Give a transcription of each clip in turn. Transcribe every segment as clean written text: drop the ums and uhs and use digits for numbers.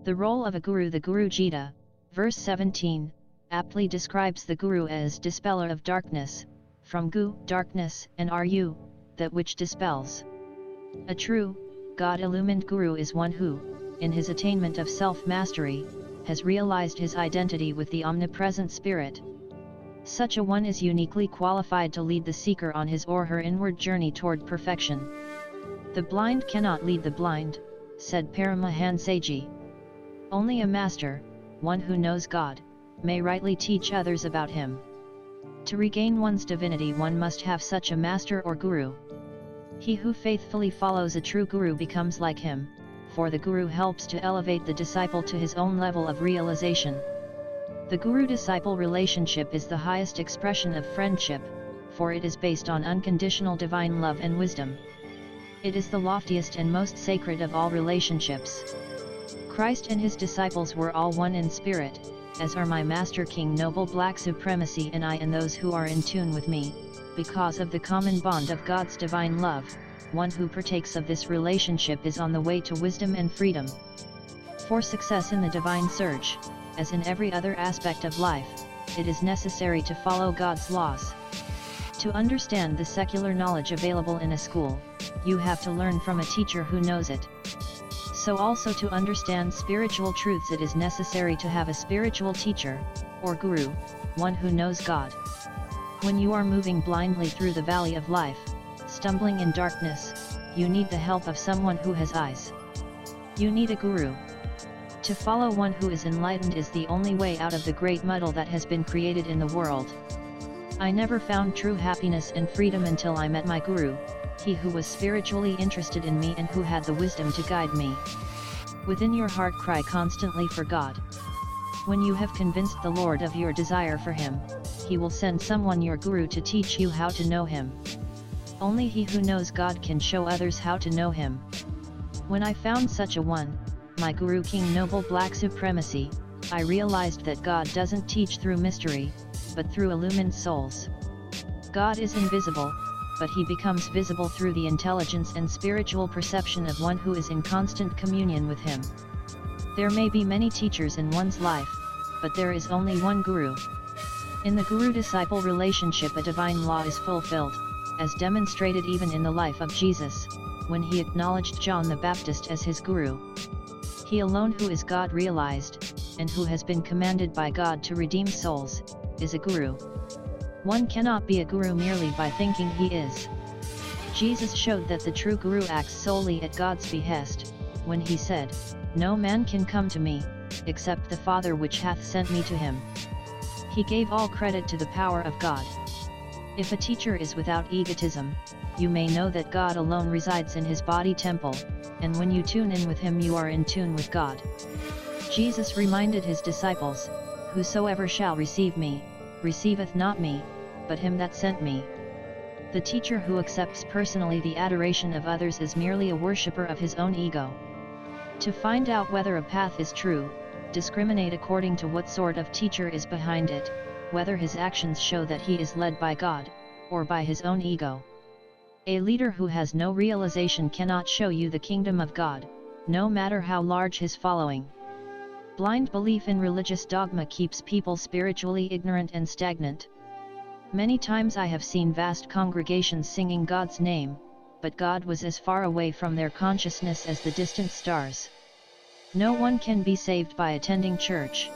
The role of a guru. The Guru Gita, verse 17, aptly describes the guru as dispeller of darkness, from gu, darkness, and ru, that which dispels. A true, God-illumined guru is one who, in his attainment of self-mastery, has realized his identity with the omnipresent spirit. Such a one is uniquely qualified to lead the seeker on his or her inward journey toward perfection. The blind cannot lead the blind, said Paramahansaji. Only a master, one who knows God, may rightly teach others about Him. To regain one's divinity, one must have such a master or guru. He who faithfully follows a true guru becomes like him, for the guru helps to elevate the disciple to his own level of realization. The guru-disciple relationship is the highest expression of friendship, for it is based on unconditional divine love and wisdom. It is the loftiest and most sacred of all relationships. Christ and his disciples were all one in spirit, as are my Master King Noble Black Supremacy and I and those who are in tune with me, because of the common bond of God's divine love. One who partakes of this relationship is on the way to wisdom and freedom. For success in the divine search, as in every other aspect of life, it is necessary to follow God's laws. To understand the secular knowledge available in a school, you have to learn from a teacher who knows it. So also to understand spiritual truths it is necessary to have a spiritual teacher, or guru, one who knows God. When you are moving blindly through the valley of life, stumbling in darkness, you need the help of someone who has eyes. You need a guru. To follow one who is enlightened is the only way out of the great muddle that has been created in the world. I never found true happiness and freedom until I met my guru, he who was spiritually interested in me and who had the wisdom to guide me. Within your heart cry constantly for God. When you have convinced the Lord of your desire for Him, He will send someone, your guru, to teach you how to know Him. Only he who knows God can show others how to know Him. When I found such a one, my Guru King Noble Black Supremacy, I realized that God doesn't teach through mystery, but through illumined souls. God is invisible, but He becomes visible through the intelligence and spiritual perception of one who is in constant communion with Him. There may be many teachers in one's life, but there is only one Guru. In the Guru-disciple relationship a divine law is fulfilled, as demonstrated even in the life of Jesus, when He acknowledged John the Baptist as His Guru. He alone who is God realized, and who has been commanded by God to redeem souls, is a Guru. One cannot be a Guru merely by thinking he is. Jesus showed that the true Guru acts solely at God's behest, when He said, "No man can come to me, except the Father which hath sent me to him." He gave all credit to the power of God. If a teacher is without egotism, you may know that God alone resides in his body temple, and when you tune in with Him you are in tune with God. Jesus reminded His disciples, "Whosoever shall receive me, receiveth not me, but him that sent me." The teacher who accepts personally the adoration of others is merely a worshipper of his own ego. To find out whether a path is true, discriminate according to what sort of teacher is behind it, whether his actions show that he is led by God, or by his own ego. A leader who has no realization cannot show you the kingdom of God, no matter how large his following. Blind belief in religious dogma keeps people spiritually ignorant and stagnant. Many times I have seen vast congregations singing God's name, but God was as far away from their consciousness as the distant stars. No one can be saved by attending church.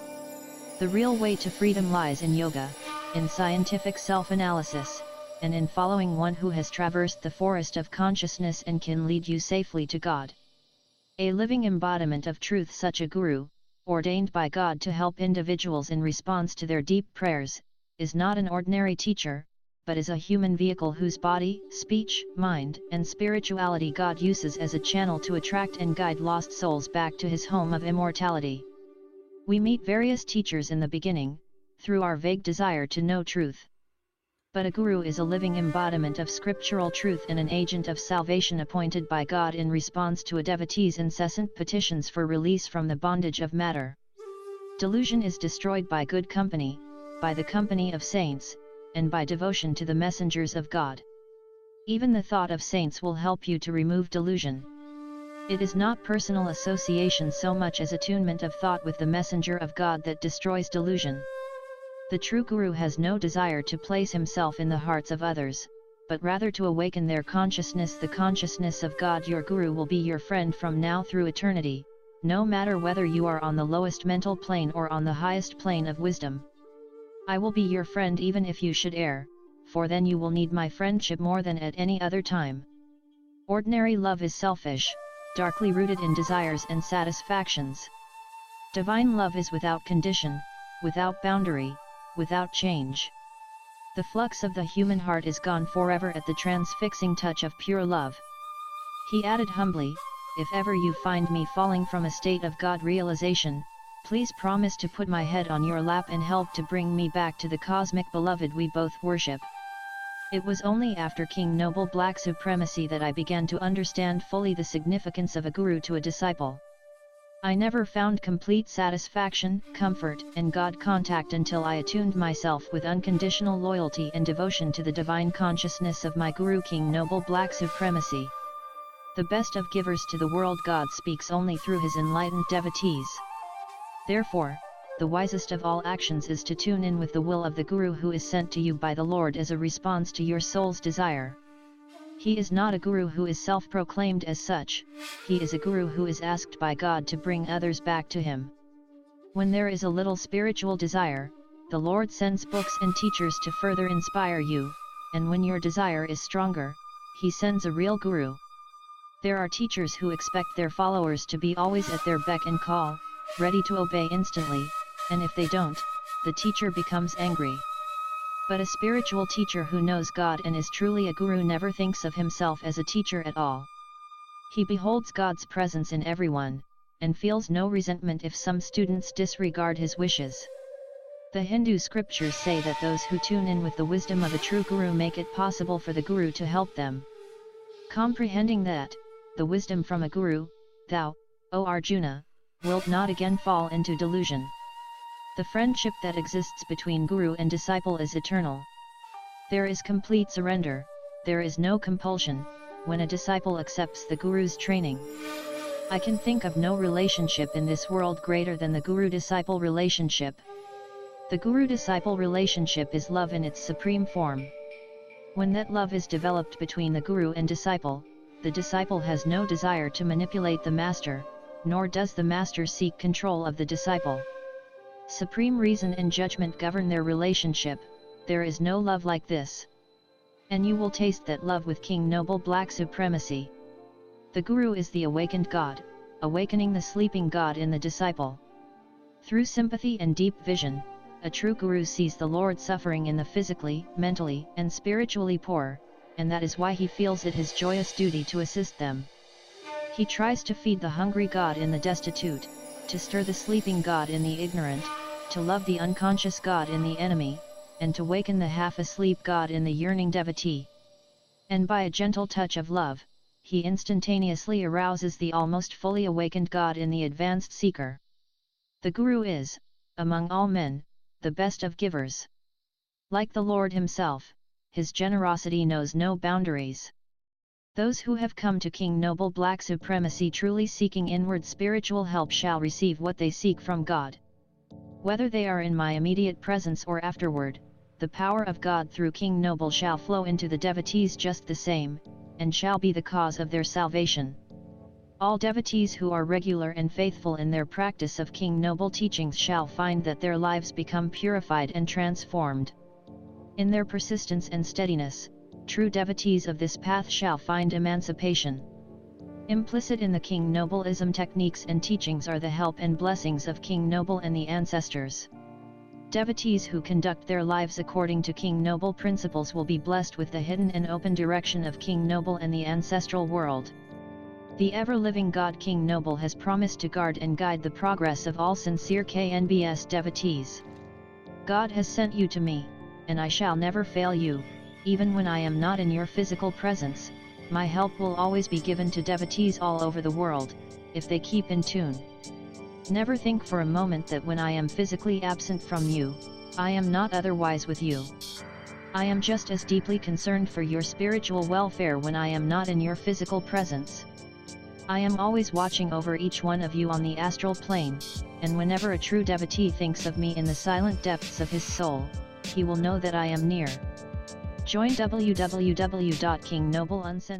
The real way to freedom lies in yoga, in scientific self-analysis, and in following one who has traversed the forest of consciousness and can lead you safely to God. A living embodiment of truth, such a guru, ordained by God to help individuals in response to their deep prayers, is not an ordinary teacher, but is a human vehicle whose body, speech, mind, and spirituality God uses as a channel to attract and guide lost souls back to His home of immortality. We meet various teachers in the beginning, through our vague desire to know truth. But a guru is a living embodiment of scriptural truth and an agent of salvation appointed by God in response to a devotee's incessant petitions for release from the bondage of matter. Delusion is destroyed by good company, by the company of saints, and by devotion to the messengers of God. Even the thought of saints will help you to remove delusion. It is not personal association so much as attunement of thought with the messenger of God that destroys delusion. The true Guru has no desire to place himself in the hearts of others, but rather to awaken their consciousness. The consciousness of God. Your Guru will be your friend from now through eternity, no matter whether you are on the lowest mental plane or on the highest plane of wisdom. I will be your friend even if you should err, for then you will need my friendship more than at any other time. Ordinary love is selfish, darkly rooted in desires and satisfactions. Divine love is without condition, without boundary, without change. The flux of the human heart is gone forever at the transfixing touch of pure love. He added humbly, if ever you find me falling from a state of God realization, please promise to put my head on your lap and help to bring me back to the cosmic beloved we both worship. It was only after King Noble Black Supremacy that I began to understand fully the significance of a guru to a disciple. I never found complete satisfaction, comfort, and God contact until I attuned myself with unconditional loyalty and devotion to the divine consciousness of my Guru King Noble Black Supremacy. The best of givers to the world, God speaks only through his enlightened devotees. Therefore, the wisest of all actions is to tune in with the will of the Guru who is sent to you by the Lord as a response to your soul's desire. He is not a Guru who is self-proclaimed as such, he is a Guru who is asked by God to bring others back to him. When there is a little spiritual desire, the Lord sends books and teachers to further inspire you, and when your desire is stronger, he sends a real Guru. There are teachers who expect their followers to be always at their beck and call, ready to obey instantly, and if they don't, the teacher becomes angry. But a spiritual teacher who knows God and is truly a Guru never thinks of himself as a teacher at all. He beholds God's presence in everyone, and feels no resentment if some students disregard his wishes. The Hindu scriptures say that those who tune in with the wisdom of a true Guru make it possible for the Guru to help them. Comprehending that, the wisdom from a Guru, thou, O Arjuna, wilt not again fall into delusion. The friendship that exists between Guru and disciple is eternal. There is complete surrender, there is no compulsion, when a disciple accepts the Guru's training. I can think of no relationship in this world greater than the Guru-disciple relationship. The Guru-disciple relationship is love in its supreme form. When that love is developed between the Guru and disciple, the disciple has no desire to manipulate the master, nor does the master seek control of the disciple. Supreme reason and judgment govern their relationship. There is no love like this. And you will taste that love with King Noble Black Supremacy. The Guru is the awakened God, awakening the sleeping God in the disciple. Through sympathy and deep vision, a true Guru sees the Lord suffering in the physically, mentally, and spiritually poor, and that is why he feels it his joyous duty to assist them. He tries to feed the hungry God in the destitute, to stir the sleeping God in the ignorant, to love the unconscious God in the enemy, and to waken the half-asleep God in the yearning devotee. And by a gentle touch of love, he instantaneously arouses the almost fully awakened God in the advanced seeker. The Guru is, among all men, the best of givers. Like the Lord himself, his generosity knows no boundaries. Those who have come to King Noble Black Supremacy truly seeking inward spiritual help shall receive what they seek from God. Whether they are in my immediate presence or afterward, the power of God through King Noble shall flow into the devotees just the same, and shall be the cause of their salvation. All devotees who are regular and faithful in their practice of King Noble teachings shall find that their lives become purified and transformed. In their persistence and steadiness, true devotees of this path shall find emancipation. Implicit in the King Nobleism techniques and teachings are the help and blessings of King Noble and the ancestors. Devotees who conduct their lives according to King Noble principles will be blessed with the hidden and open direction of King Noble and the ancestral world. The ever-living God King Noble has promised to guard and guide the progress of all sincere KNBS devotees. God has sent you to me, and I shall never fail you, even when I am not in your physical presence. My help will always be given to devotees all over the world, if they keep in tune. Never think for a moment that when I am physically absent from you, I am not otherwise with you. I am just as deeply concerned for your spiritual welfare when I am not in your physical presence. I am always watching over each one of you on the astral plane, and whenever a true devotee thinks of me in the silent depths of his soul, he will know that I am near. Join www.kingnobleunsen